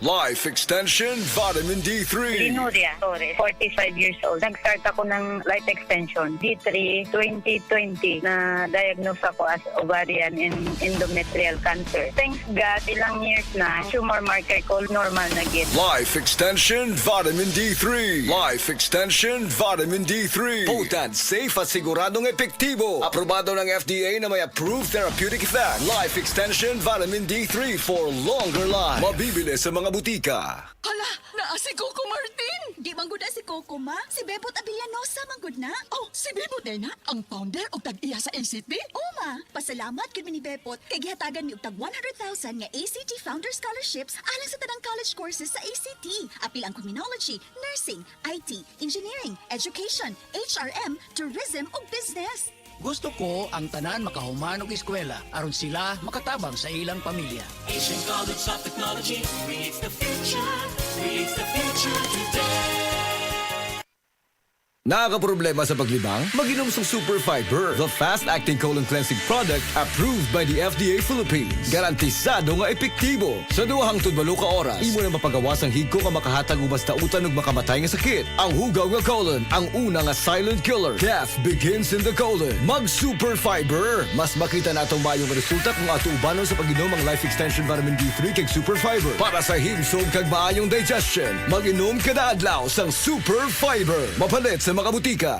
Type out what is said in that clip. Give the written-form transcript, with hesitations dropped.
Life Extension Vitamin D3. Linuria Torres, 45 years old. Nag-start ako ng life extension, D3, 2020, na diagnose ako as ovarian and endometrial cancer. Thanks God, ilang years na, tumor marker ko normal na git. Life Extension Vitamin D3. Life Extension Vitamin D3. Potent, safe at siguradong epektibo. Aprobado ng FDA na may approved therapeutic effect. Life Extension Vitamin D3 for longer life. Mabibili sa mga butika. Hala, naa si Coco Martin! Di manggod na si Coco, ma. Si Bebot Abillanosa manggod na. Oh, si Bebot na ang founder o tag-iya sa ACT? Oo, ma. Pasalamat kid ni Bebot kay gihatagan ni og tag 100,000 nga ACT Founder Scholarships alang sa tanang college courses sa ACT. Apil ang criminology, nursing, IT, engineering, education, HRM, tourism ug business. Gusto ko ang tanan makahuman og eskwela aron sila makatabang sa ilang pamilya. Asian College of Technology creates the future today. Nakakaproblema sa paglibang? Mag-inom sa Super Fiber, the fast-acting colon cleansing product approved by the FDA Philippines. Garantisado nga epektibo. Sa 2 hangtod 8 ka oras, imo na mapagawas ang higko nga makahatag og basta utan ug makamatay nga sakit. Ang hugaw nga colon, ang una nga silent killer. Death begins in the colon. Mag-Super Fiber. Mas makita na atong mayong resulta kung ato ubanon sa pag-inom ang Life Extension Vitamin D3 kay Super Fiber. Para sa himsog kag maayong digestion, mag-inom kada adlaw sang Super Fiber. Mapalit sa mga butika.